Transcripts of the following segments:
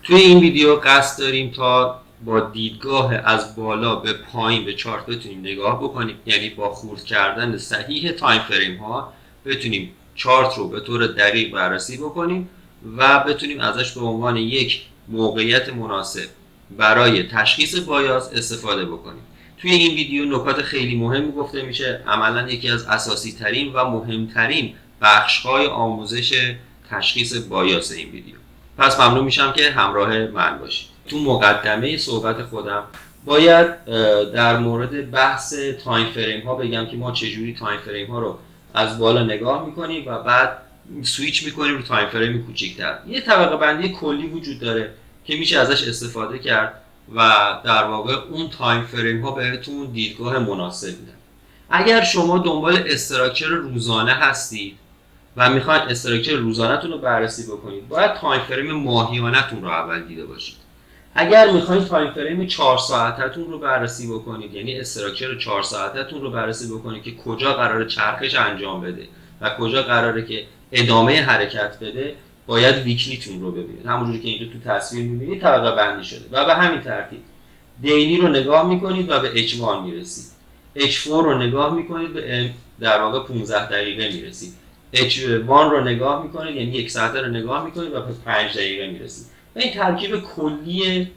توی این ویدیو قصد داریم تا با دیدگاه از بالا به پایین به چارت بتونیم نگاه بکنیم، یعنی با خورد کردن صحیح تایم فریم ها بتونیم چارت رو به طور دقیق بررسی بکنیم و بتونیم ازش به عنوان یک موقعیت مناسب برای تشخیص بایاس استفاده بکنیم. توی این ویدیو نکات خیلی مهم گفته میشه، عملا یکی از اساسی ترین و مهمترین بخش‌های آموزش تشخیص بایاس این ویدیو. پس ممنون میشم که همراه من باشید. تو مقدمه صحبت خودم باید در مورد بحث تایم فریم ها بگم که ما چجوری تایم فریم ها رو از بالا نگاه میکنیم و بعد سویچ میکنیم رو تایم فریم کوچیک‌تر. یه طبقه بندی کلی وجود داره که میشه ازش استفاده کرد و در واقع اون تایم فریم ها بهتون دیدگاه مناسب میدن. اگر شما دنبال استراکچر روزانه هستید و میخواید استراکچر روزانه‌تون رو بررسی بکنید، باید تایم فریم ماهیانه‌تون رو اول دیده باشید. اگر میخواید تایم فریم 4 ساعتتون رو بررسی بکنید، یعنی استراکچر 4 ساعتتون رو بررسی بکنید که کجا قراره چرخش انجام بده و کجا قراره که ادامه حرکت بده، باید ویکلیتون رو ببینید. همونجوری که اینجا تو تصویر میبینید طبقه بندی شده و به همین ترتیب دیلی رو نگاه میکنید و به H1 میرسید. H4 رو نگاه میکنید به در واقع 15 دقیقه میرسید. H1 رو نگاه میکنید، یعنی 1 ساعته رو نگاه میکنید و به 5 دقیقه میرسید. این ترکیب کلی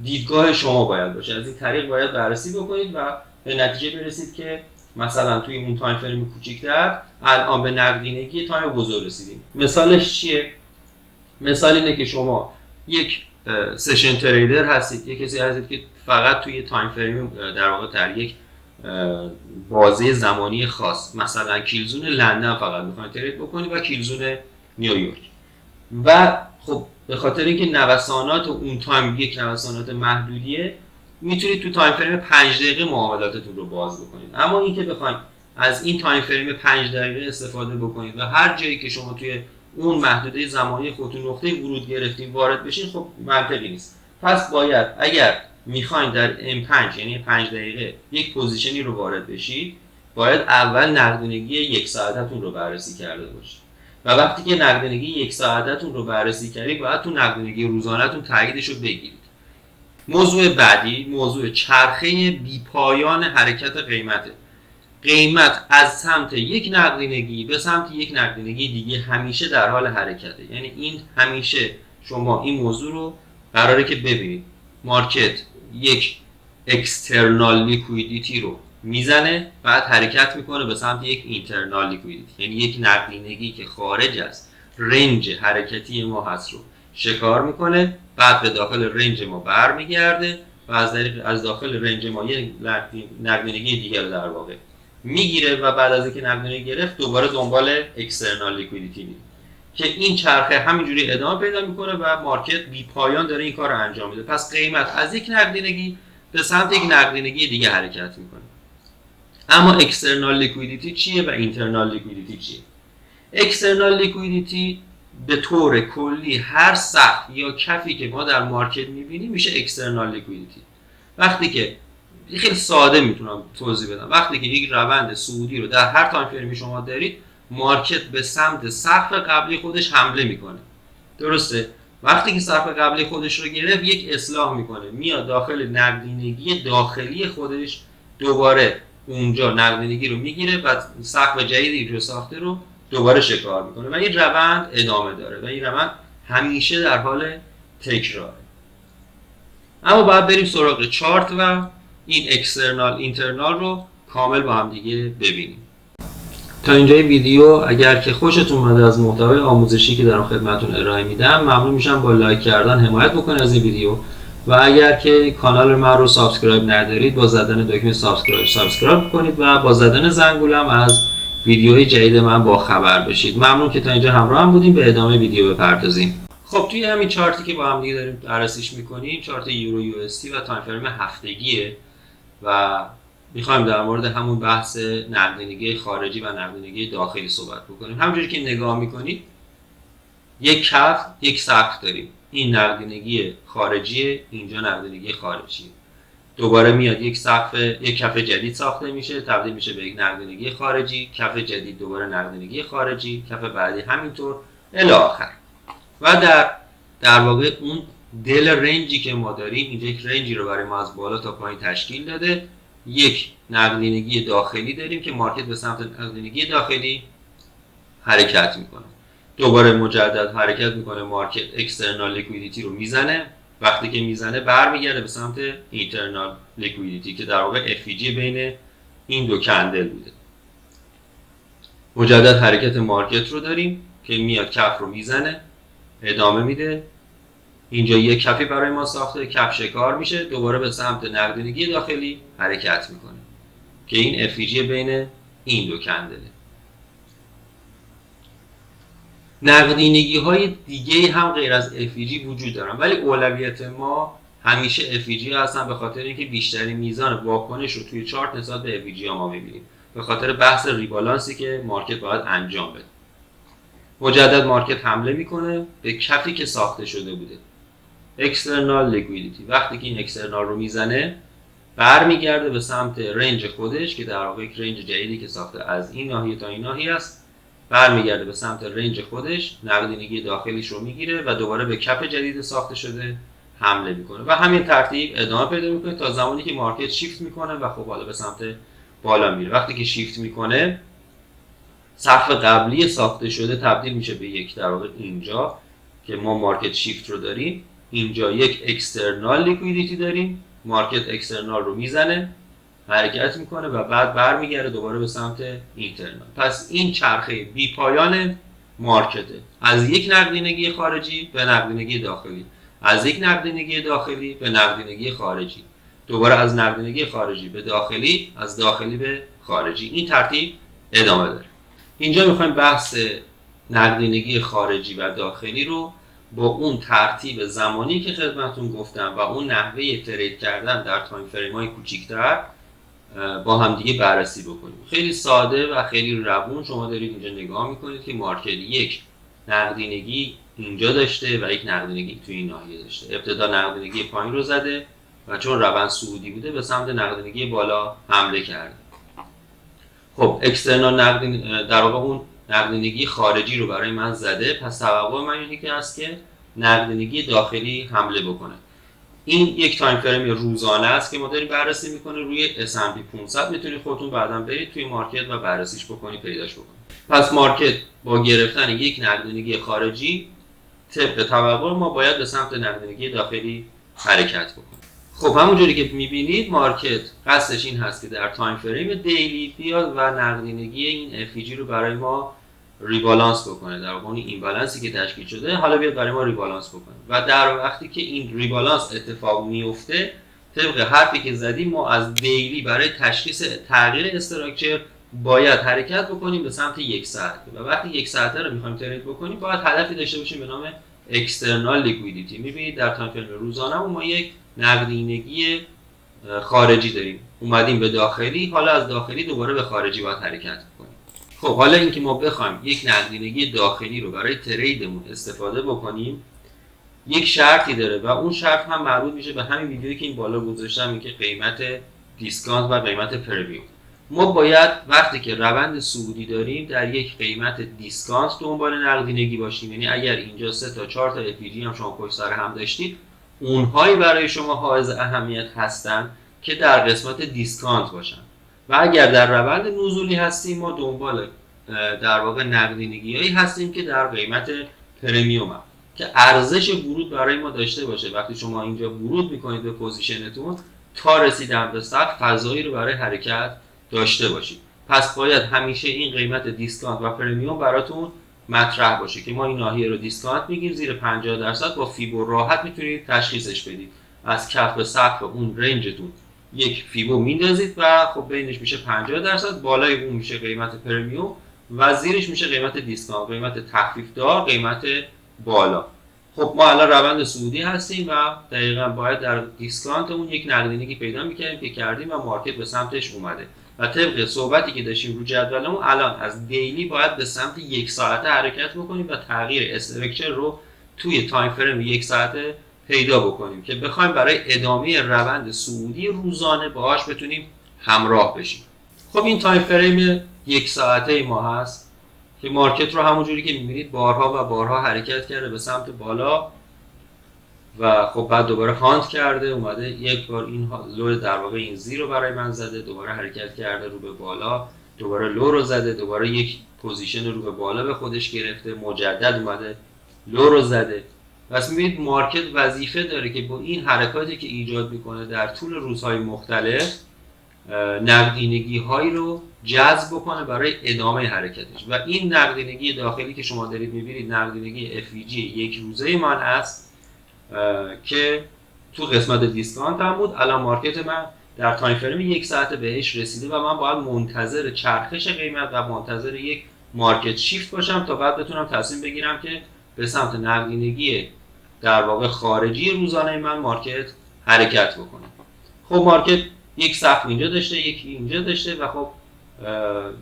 دیدگاه شما باید باشه. از این طریق باید بررسی بکنید و به نتیجه برسید که مثلا توی اون تایم فریم کوچیک‌تر الان به نقدینگی تایم بزرگ رسیدیم. مثالش چیه؟ مثال اینه که شما یک سشن تریدر هستید، یک کسی هستید که فقط توی تایم فریم در واقع در یک بازه زمانی خاص، مثلا کیلزون لندن فقط میخواید ترید بکنید و کیلزون نیویورک، و خب به خاطر اینکه نوسانات اون تایم یک نوسانات محدودیه، میتونید تو تایم فریم 5 دقیقه معاملاتتون رو باز بکنید. اما اینکه بخواید از این تایم فریم 5 دقیقه استفاده بکنید و هر جایی که شما توی اون محدوده زمانی خودتون نقطه ورود گرفتین وارد بشین، خب منطقی نیست. پس باید اگر میخواین در M5 یعنی 5 دقیقه یک پوزیشنی رو وارد بشید، باید اول نقدینگی 1 ساعتتون رو بررسی کرده باشید و وقتی که نقدینگی 1 ساعتتون رو بررسی کردید، باید تو نقدینگی روزانه‌تون تاییدش رو بگیرید. موضوع بعدی موضوع چرخه بی پایان حرکت قیمته. قیمت از سمت یک نقدینگی به سمت یک نقدینگی دیگه همیشه در حال حرکته. یعنی این همیشه شما این موضوع رو قراره که ببینید. مارکت یک اکسترنال لیکویدیتی رو میزنه، بعد حرکت میکنه به سمت یک اینترنال لیکویدیتی، یعنی یک نقدینگی که خارج از رنج حرکتی ما هست رو شکار میکنه، بعد به داخل رنج ما برمیگرده و از داخل رنج ما یک نقدینگی دیگر در واقع میگیره و بعد از اینکه نقدینگی گرفت دوباره دنبال اکسترنال لیکویدیتی میره که این چرخه همینجوری ادامه پیدا میکنه و مارکت بی پایان داره این کار رو انجام میده. پس قیمت از یک نقدینگی به سمت یک نقدینگی دیگه حرکت میکنه. اما اکسترنال لیکویدیتی چیه و اینترنال لیکویدیتی چیه؟ اکسترنال لیکویدیتی به طور کلی هر سقف یا کفی که ما در مارکت میبینیم میشه اکسترنال لیکویدیتی. وقتی که خیلی ساده میتونم توضیح بدم، وقتی که یک روند صعودی رو در هر تایم فریمی شما دارید، مارکت به سمت سقف قبلی خودش حمله میکنه. درسته؟ وقتی که سقف قبلی خودش رو گرفت، یک اصلاح میکنه، میاد داخل نقدینگی داخلی خودش، دوباره اونجا نقدینگی رو میگیره و سقف جدیدی رو ساخته رو دوباره شکار میکنه و این روند ادامه داره و این روند همیشه در حال تکراره. اما باید بریم سراغ چارت و این اکسترنال اینترنال رو کامل با هم دیگه ببینیم. تا اینجای ویدیو اگر که خوشتون اومده از محتوای آموزشی که دارم خدمتتون ارائه میدم، ممنون میشم با لایک کردن حمایت بکنید از این ویدیو و اگر که کانال من رو سابسکرایب ندارید، با زدن دکمه سابسکرایب کنید و با زدن زنگوله از ویدیوهای جدید من با خبر بشید. ممنون که تا اینجا همراه هم بودیم. به ادامه ویدیو بپردازیم. خب توی همین چارتی که با هم دیگه داریم بررسیش میکنیم، چارت یورو یو اس تی و تایم فریم هفتگیه و میخوایم در مورد همون بحث نقدینگی خارجی و نقدینگی داخلی صحبت بکنیم. همونجوری که نگاه میکنید، یک کف یک سقف داریم. این نقدینگی خارجیه، اینجا نقدینگی خارجیه. دوباره میاد یک کف جدید ساخته میشه، تبدیل میشه به یک نقدینگی خارجی، کف جدید دوباره نقدینگی خارجی، کف بعدی همینطور الی آخر. و در در واقع اون دل رنجی که ما داریم، اینجا یک رنجی رو برای ما از بالا تا پایین تشکیل داده. یک نقدینگی داخلی داریم که مارکت به سمت نقدینگی داخلی حرکت میکنه. دوباره مجدد حرکت میکنه، مارکت اکسترنال لیکویدیتی رو میزنه. وقتی که میزنه برمیگرده به سمت اینترنال لیکویدیتی که در واقع FVG بین این دو کندل بوده. مجدد حرکت مارکت رو داریم که میاد کف رو میزنه، ادامه میده. اینجا یک کفی برای ما ساخته، کف شکار میشه، دوباره به سمت نقدینگی داخلی حرکت میکنه که این FVG بین این دو کندله. نقدینگی های دیگه هم غیر از FVG وجود دارن، ولی اولویت ما همیشه FVG هستن، به خاطر اینکه بیشترین میزان واکنش رو توی چارت نسبت به FVG ها ما میبینیم، به خاطر بحث ریبالانسی که مارکت باید انجام بده. مجدد مارکت حمله میکنه به کفی که ساخته شده بوده، اکسترنال لیکویدیتی. وقتی که این اکسترنال رو میزنه برمیگرده به سمت رنج خودش که در واقع یک رنج جدیدی که ساخته از این ناحیه تا این ناحیه است، برمیگرده به سمت رنج خودش، نقدینگی داخلیش رو میگیره و دوباره به کف جدید ساخته شده حمله میکنه و همین ترتیب ادامه پیدا میکنه تا زمانی که مارکت شیفت میکنه و خب حالا به سمت بالا میره. وقتی که شیفت میکنه، صف قبلی ساخته شده تبدیل میشه به یک، در واقع اینجا که ما مارکت شیفت رو داریم، اینجا یک اکسترنال لیکویدیتی داریم، مارکت اکسترنال رو میزنه، حرکت میکنه و بعد برمیگرده دوباره به سمت اینترنال. پس این چرخه بی پایان مارکته، از یک نقدینگی خارجی به نقدینگی داخلی، از یک نقدینگی داخلی به نقدینگی خارجی، دوباره از نقدینگی خارجی به داخلی، از داخلی به خارجی. این ترتیب ادامه داره. اینجا میخوایم بحث نقدینگی خارجی و داخلی رو با اون ترتیب زمانی که خدمتتون گفتم و اون نحوه ترید کردن در تایم فریم های کوچیک‌تر با هم دیگه بررسی بکنیم. خیلی ساده و خیلی روون شما دارید اینجا نگاه میکنید که مارکت یک نقدینگی اینجا داشته و یک نقدینگی توی این ناحیه داشته. ابتدا نقدینگی پایین رو زده و چون روند صعودی بوده به سمت نقدینگی بالا حمله کرده. خب اکسترنال نقدینگی در واقع اون نقدینگی خارجی رو برای من زده، پس توقع من اینه که هست که نقدینگی داخلی حمله بکنه. این یک تایم فریم روزانه است که ما داریم بررسی میکنه روی S&P 500. میتونید خودتون بعداً برید توی مارکت و بررسیش بکنید، پیداش بکنید. پس مارکت با گرفتن یک نقدینگی خارجی طبق توقع ما باید به سمت نقدینگی داخلی حرکت بکنه. خب همونجوری که میبینید مارکت قصدش این هست که در تایم فریم دیلی بیاد و نقدینگی این FVG رو برای ما ریبالانس بکنه، در واقع این بالانسی که تشکیل شده حالا بیاد برای ما ریبالانس بکنه و در وقتی که این ریبالانس اتفاق میفته، طبق حرفی که زدیم ما از دیلی برای تشخیص تغییر استراکچر باید حرکت بکنیم به سمت یک ساعته و وقتی یک ساعته رو میخوایم ترید بکنیم باید هدفی داشته باشیم به نام اکسترنال لیکویدیتی. میبینید در تایم فریم روزانه ما یک نقدینگی خارجی داریم، اومدیم به داخلی، حالا از داخلی دوباره به خارجی باید حرکت بکنیم. خب حالا اینکه ما بخوایم یک نقدینگی داخلی رو برای تریدمون استفاده بکنیم یک شرطی داره و اون شرط هم مربوط میشه به همین ویدیویی که این بالا گذاشتم، این که قیمت دیسکانت و قیمت پرمیوم. ما باید وقتی که روند صعودی داریم در یک قیمت دیسکانت دنبال نقدینگی باشیم، یعنی اگر اینجا 3 تا 4 تا FVG هم شما پشت سر هم داشتید، اونهایی برای شما حائز اهمیت هستن که در قسمت دیسکانت باشن و اگر در روند نزولی هستیم ما دنبال در واقع نقدینگی‌هایی هستیم که در قیمت پرمیوم هم که ارزش ورود برای ما داشته باشه. وقتی شما اینجا ورود میکنید به پوزیشنتون تا رسیدن به سقف فضایی رو برای حرکت داشته باشید. پس باید همیشه این قیمت دیسکانت و پرمیوم براتون مطرح باشه که ما این ناحیه رو دیسکانت میگیم زیر 50% با فیبو راحت میتونید تشخیصش بدید. از کف به سقف اون رنجتون یک فیبو میندازید و خب بینش میشه 50%، بالای اون میشه قیمت پرمیوم و زیرش میشه قیمت دیسکانت، قیمت تخفیف دار، قیمت بالا. خب ما الان روند صعودی هستیم و دقیقاً باید در دیسکانت اون یک نقدینگی پیدا می‌کردیم که کردیم و مارکت به سمتش اومده و طبق صحبتی که داشتیم رو جدولمون الان از دیلی باید به سمت یک ساعته حرکت بکنیم و تغییر استراکچر رو توی تایم فریم یک ساعته پیدا بکنیم که بخوایم برای ادامه روند صعودی روزانه باهاش بتونیم همراه بشیم. خب این تایم فریم یک ساعته ما هست که مارکت رو همونجوری که می‌بینید بارها و بارها حرکت کرده به سمت بالا و خب بعد دوباره هانت کرده، اومده یک بار این لو در واقع این زی رو برای من زده، دوباره حرکت کرده رو به بالا، دوباره لو رو زده، دوباره یک پوزیشن رو به بالا به خودش گرفته، مجدد اومده لو رو زده. پس میبینید مارکت وظیفه داره که با این حرکاتی که ایجاد میکنه در طول روزهای مختلف نقدینگی هایی رو جذب بکنه برای ادامه حرکتش. و این نقدینگی داخلی که شما دارید میبینید نقدینگی FVG یک روزه من است که تو قسمت دیسکانت هم بود. الان مارکت من در تایم فریم یک ساعته بهش رسیده و من باید منتظر چرخش قیمت و منتظر یک مارکت شیفت باشم تا بعد بتونم تصمیم بگیرم که به سمت نقدینگی در واقع خارجی روزانه من مارکت حرکت بکنه. خب مارکت یک سقف اینجا داشته، یکی اینجا داشته و خب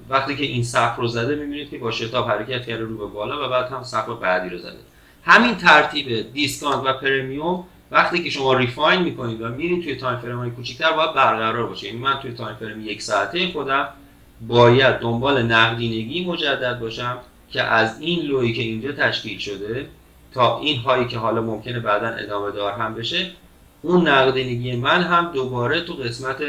وقتی که این سقف رو زده می‌بینید که با شتاب حرکت کرده رو به بالا و بعد هم سقف بعدی رو زده. همین ترتیب دیسکانت و پرمیوم وقتی که شما ریفاین می‌کنید و میرید توی تایم فریم‌های کوچیک‌تر باید برقرار باشه. یعنی من توی تایم فریم یک ساعته خودم باید دنبال نقدینگی مجدد باشم که از این لویی که اینجا تشکیل شده تا این هایی که حالا ممکنه بعداً ادامه دار هم بشه، اون نقدینگی من هم دوباره تو قسمت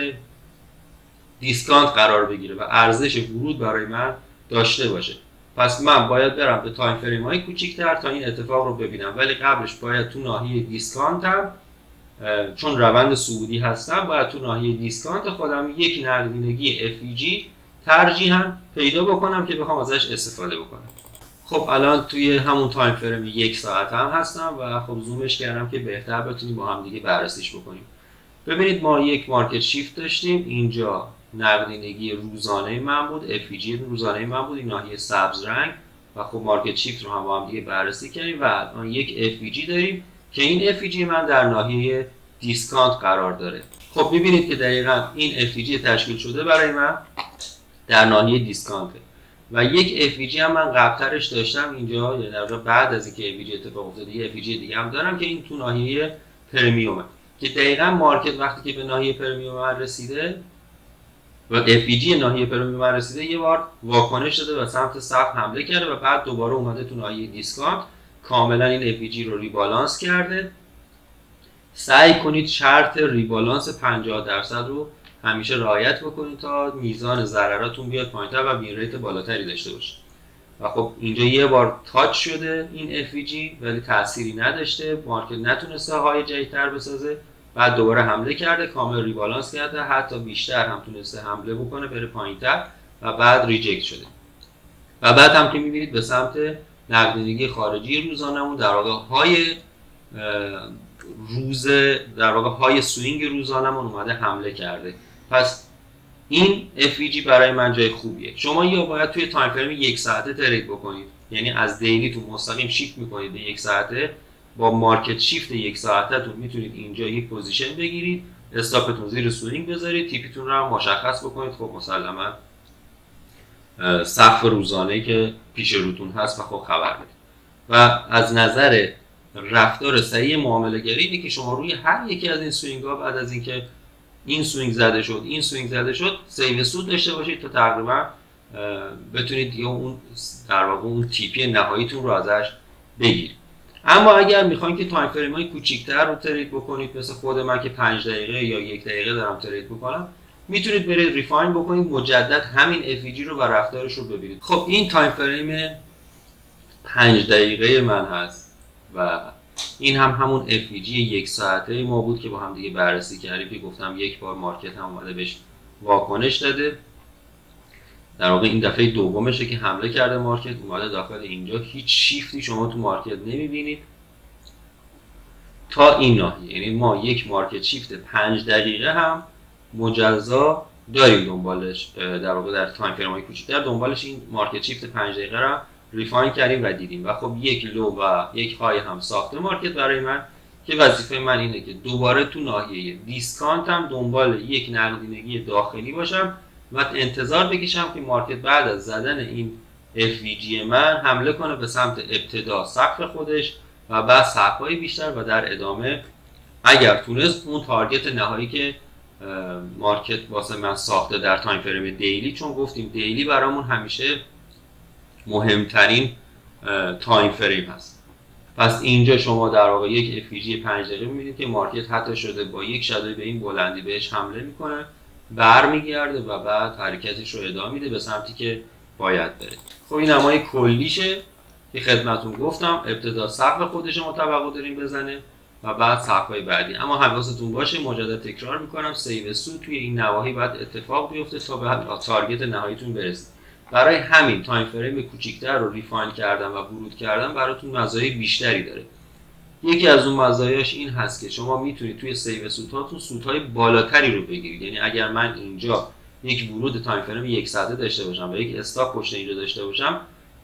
دیسکانت قرار بگیره و ارزش ورود برای من داشته باشه. پس من باید برم به تایم فریم های کوچیک‌تر تا این اتفاق رو ببینم، ولی قبلش باید تو ناحیه دیسکانت هم چون روند صعودی هستم باید تو ناحیه دیسکانت خودم یک نقدینگی FVG ترجیحاً پیدا بکنم که بخوام ازش استفاده بکنم. خب الان توی همون تایم فریم یک ساعت هم هستم و خب زومش کردم که بهتر بتونیم با هم دیگه بررسیش بکنیم. ببینید ما یک مارکت شیفت داشتیم، اینجا نقدینگی روزانه من بود، FVG روزانه من بود این ناحیه سبز رنگ و خب مارکت شیفت رو هم با هم دیگه بررسی کردیم و الان یک FVG داریم که این FVG من در ناحیه دیسکانت قرار داره. خب می‌بینید که دقیقاً این FVG تشکیل شده برای من در ناحیه دیسکانت و یک FVG هم من قبلترش داشتم اینجا، یعنی در واقع بعد از اینکه FVG اتفاق افتاده یه FVG دیگه هم دارم که این تو ناحیه پرمیومه که دقیقاً مارکت وقتی که به ناحیه پرمیوم من رسیده و FVG ناحیه پرمیوم من رسیده یه بار واکنش داده و سمت سقف حمله کرده و بعد دوباره اومده تو ناحیه دیسکانت کاملا این FVG رو ریبالانس کرده. سعی کنید شرط ریبالانس 50% رو همیشه رعایت بکنید تا میزان ضرراتون بیاد پایین‌تر و بین ریت بالاتری داشته باشید. و خب اینجا یه بار تاچ شده این FVG ولی تأثیری نداشته، مارکت نتونسته های جدیدتر بسازه، بعد دوباره حمله کرده، کامل ریبالانس کرده، حتی بیشتر هم تونسته حمله بکنه بره پایین‌تر و بعد ریجکت شده. و بعد هم که می‌بینید به سمت نقدینگی خارجی روزانه‌مون در واقع های روز در واقع های سوینگ روزانه‌مون اومده حمله کرده. پس این FVG برای من جای خوبیه. شما یا باید توی تایم فریم یک ساعته ترید بکنید، یعنی از دیلی تو مستقیم شیفت میکنید به یک ساعته، با مارکت شیفت یک ساعته تون میتونید اینجا یک پوزیشن بگیرید، استاپتون زیر سوینگ بذارید، تیپیتون رو هم مشخص بکنید. خب مسلما سقف روزانه‌ای که پیش روتون هست و خب خبر بدید. و از نظر رفتار صحیح معامله گری اینه که شما روی هر یکی از این سوینگ ها بعد از اینکه این سوینگ زده شد این سوینگ زده شد سیو سود داشته باشید تا تقریبا بتونید یا اون در واقع اون تیپی نهاییتون رو ازش بگیرید. اما اگر میخواین که تایم فریم های کوچیک‌تر رو ترید بکنید مثل خود من که 5 دقیقه یا 1 دقیقه دارم ترید میکنم، میتونید برید ریفاین بکنید مجدد همین FVG رو و رفتارش رو ببینید. خب این تایم فریم 5 دقیقه من هست و این هم همون FVG یک ساعته ما بود که با هم دیگه بررسی کردیم که گفتم یک بار مارکت هم اومده بهش واکنش داده. در واقع این دفعه دومشه که حمله کرده مارکت اومده داخل اینجا، هیچ شیفتی شما تو مارکت نمیبینید تا این ناحیه. یعنی ما یک مارکت شیفت 5 دقیقه هم مجزا داریم دنبالش، در واقع در تایم فریم های کوچیک‌تر دنبالش این مارکت شیفت 5 دقیقه رو ریفاین کردیم و دیدیم و خب یک لو و یک های هم ساخته مارکت برای من که وظیفه من اینه که دوباره تو ناحیه دیسکانت هم دنبال یک نقدینگی داخلی باشم و انتظار بکشم که مارکت بعد از زدن این FVG من حمله کنه به سمت ابتدا سقف خودش و بعد سقف‌های بیشتر و در ادامه اگر تونست اون تارگت نهایی که مارکت واسه من ساخته در تایم فریم دیلی، چون گفتیم دیلی برامون همیشه مهمترین تایم فریم هست پس اینجا شما در واقع یک FPG 5 دقیقه می‌بینید که مارکت حتی شده با یک شادوی به این بلندی بهش حمله میکنه، برمیگرده و بعد حرکتش رو ادامه میده به سمتی که باید بره. خب این نمای کلیشه که خدمتتون گفتم، ابتدا سقف خودش ما توقع داریم بزنه و بعد سقف‌های بعدی. اما حواستون باشه، مجدد تکرار میکنم، سیو سود توی این نواحی باید اتفاق بیفته تا به تارگت نهاییتون برسید. برای همین تایم فریم کوچیک‌تر رو ریفاین کردن و ورود کردن براتون مزایای بیشتری داره. یکی از اون مزایاش این هست که شما میتونید توی سیو سودهاتون سودهای بالاتری رو بگیرید. یعنی اگر من اینجا یک ورود تایم فریم 1 ساعته داشته باشم و یک استاپ پشت اینجا داشته باشم،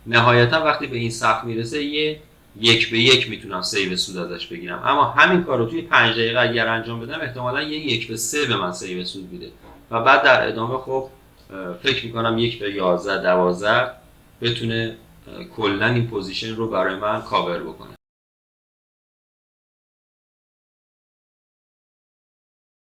نهایتا وقتی به این سقف میرسه یه 1 به 1 میتونم سیو سود ازش بگیرم. اما همین کار رو توی 5 دقیقه اگر انجام بدم، احتمالاً یه 1 به 3 به من سیو سود میده و بعد در ادامه خب فکر میکنم 1 به 11 12 بتونه کلا این پوزیشن رو برای من کاور بکنه.